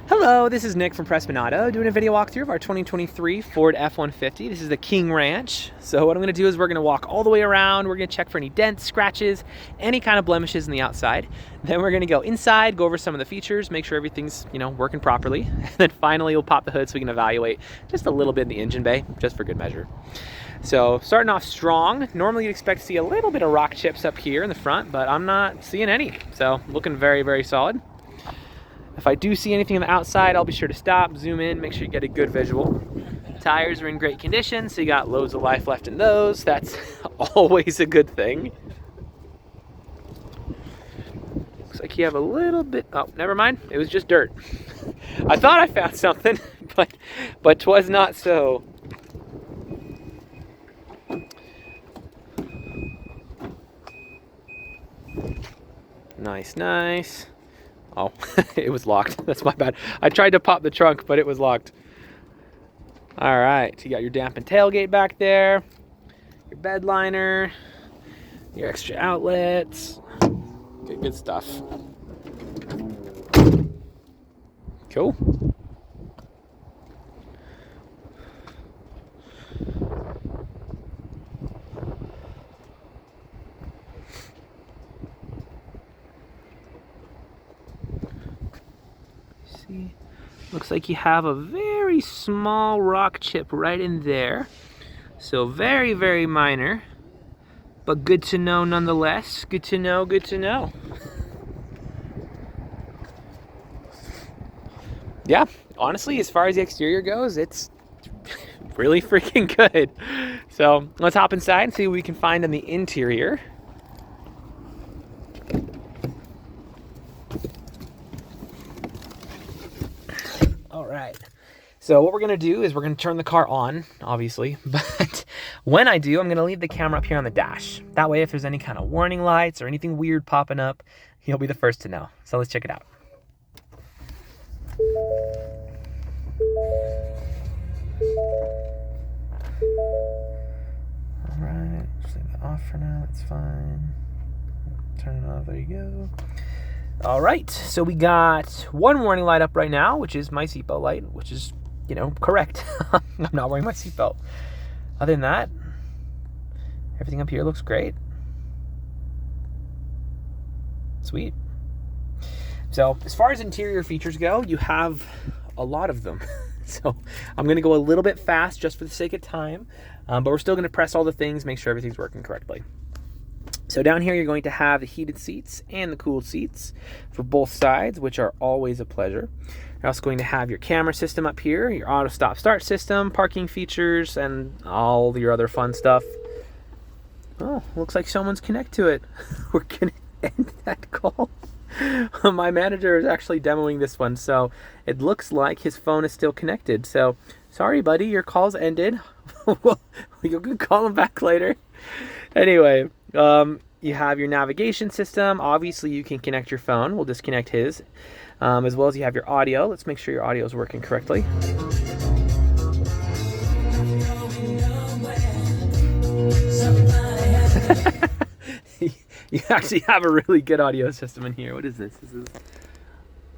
Hello, this is Nick from Prestman doing a video walkthrough of our 2023 Ford F-150. This is the King Ranch. So what I'm going to do is we're going to walk all the way around. We're going to check for any dents, scratches, any kind of blemishes in the outside. Then we're going to go inside, go over some of the features, make sure everything's, working properly. And then finally we'll pop the hood so we can evaluate just a little bit in the engine bay, just for good measure. So starting off strong, normally you'd expect to see a little bit of rock chips up here in the front, but I'm not seeing any. So looking very, very solid. If I do see anything on the outside, I'll be sure to stop, zoom in, make sure you get a good visual. Tires are in great condition, so you got loads of life left in those. That's always a good thing. Looks like you have a little bit, oh, never mind, it was just dirt. I thought I found something, but 'twas not so. Nice, nice. Oh, it was locked. That's my bad. I tried to pop the trunk, but it was locked. All right, so you got your dampened tailgate back there, your bed liner, your extra outlets. Good stuff. Cool. See, looks like you have a very small rock chip right in there. So very, very minor, but good to know nonetheless. Good to know, good to know. Yeah, honestly, as far as the exterior goes, it's really freaking good. So let's hop inside and see what we can find on the interior. All right, so what we're gonna do is we're gonna turn the car on, obviously, but when I do, I'm gonna leave the camera up here on the dash. That way, if there's any kind of warning lights or anything weird popping up, you'll be the first to know. So let's check it out. All right, just leave that off for now, that's fine. Turn it off, there you go. All right, so we got one warning light up right now, which is my seatbelt light, which is, correct. I'm not wearing my seatbelt. Other than that, everything up here looks great. Sweet. So as far as interior features go, you have a lot of them. So I'm gonna go a little bit fast just for the sake of time, but we're still gonna press all the things, make sure everything's working correctly. So down here, you're going to have the heated seats and the cooled seats for both sides, which are always a pleasure. You're also going to have your camera system up here, your auto stop start system, parking features, and all your other fun stuff. Oh, looks like someone's connected to it. We're gonna end that call. My manager is actually demoing this one, so it looks like his phone is still connected. So sorry, buddy, your call's ended. You can call him back later. Anyway, you have your navigation system. Obviously, you can connect your phone. We'll disconnect his, as well as you have your audio. Let's make sure your audio is working correctly. You actually have a really good audio system in here. What is this?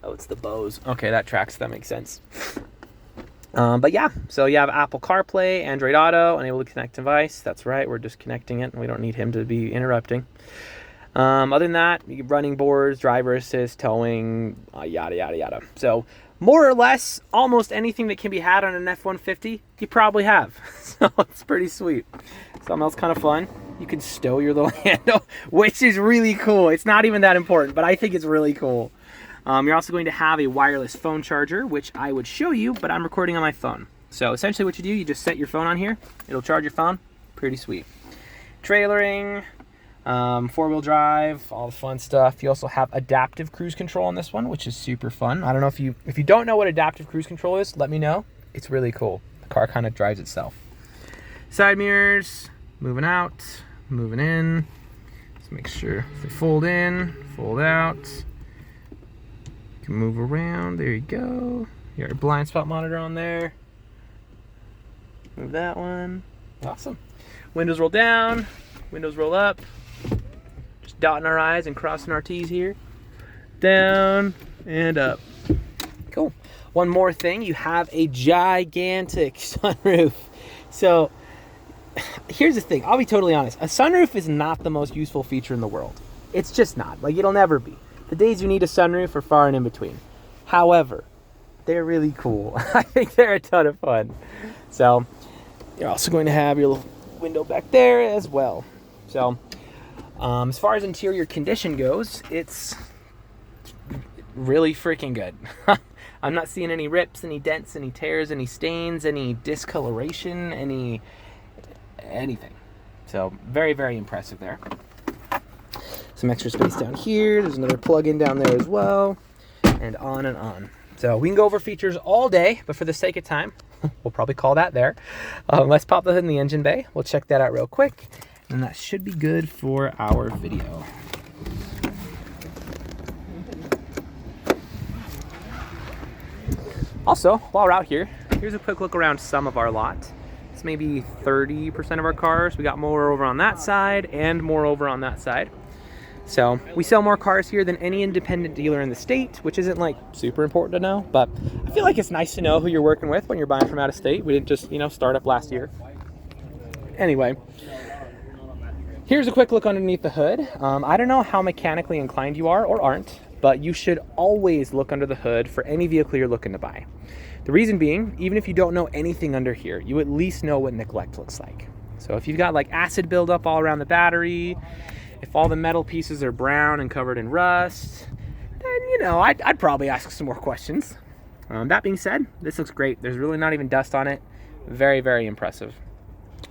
Oh, it's the Bose. Okay, that tracks. That makes sense. But yeah, so you have Apple CarPlay, Android Auto, unable to connect device. That's right, we're just connecting it, and we don't need him to be interrupting. Other than that, running boards, driver assist, towing, yada, yada, yada. So more or less, almost anything that can be had on an F-150, you probably have. So it's pretty sweet. Something else kind of fun, you can stow your little handle, which is really cool. It's not even that important, but I think it's really cool. You're also going to have a wireless phone charger, which I would show you, but I'm recording on my phone. So essentially what you do, you just set your phone on here. It'll charge your phone. Pretty sweet. Trailering, four-wheel drive, all the fun stuff. You also have adaptive cruise control on this one, which is super fun. I don't know if you don't know what adaptive cruise control is, let me know. It's really cool. The car kind of drives itself. Side mirrors, moving out, moving in. Let's make sure they fold in, fold out. Can move around, there you go. You got your blind spot monitor on there. Move that one. Awesome. Windows roll down, windows roll up. Just dotting our I's and crossing our T's here. Down and up. cool. One more thing, you have a gigantic sunroof. So here's the thing, I'll be totally honest. A sunroof is not the most useful feature in the world. It's just not. Like, it'll never be. The days you need a sunroof are far and in between. However, they're really cool. I think they're a ton of fun. So you're also going to have your little window back there as well. So as far as interior condition goes, it's really freaking good. I'm not seeing any rips, any dents, any tears, any stains, any discoloration, anything. So very, very impressive there. Some extra space down here. There's another plug-in down there as well, and on and on. So we can go over features all day, but for the sake of time, we'll probably call that there. Let's pop the hood in the engine bay. We'll check that out real quick, and that should be good for our video. Also, while we're out here, here's a quick look around some of our lot. It's maybe 30% of our cars. We got more over on that side and more over on that side. So we sell more cars here than any independent dealer in the state, which isn't like super important to know, but I feel like it's nice to know who you're working with when you're buying from out of state. We didn't just, start up last year. Anyway, here's a quick look underneath the hood. I don't know how mechanically inclined you are or aren't, but you should always look under the hood for any vehicle you're looking to buy. The reason being, even if you don't know anything under here, you at least know what neglect looks like. So if you've got like acid buildup all around the battery, if all the metal pieces are brown and covered in rust, then, I'd probably ask some more questions. That being said, this looks great. There's really not even dust on it. Very, very impressive.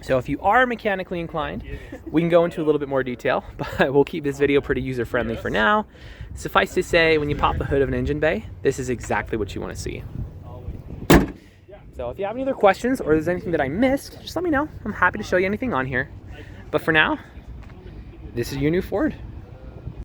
So if you are mechanically inclined, we can go into a little bit more detail, but we'll keep this video pretty user-friendly for now. Suffice to say, when you pop the hood of an engine bay, this is exactly what you want to see. So if you have any other questions or there's anything that I missed, just let me know. I'm happy to show you anything on here. But for now, this is your new Ford.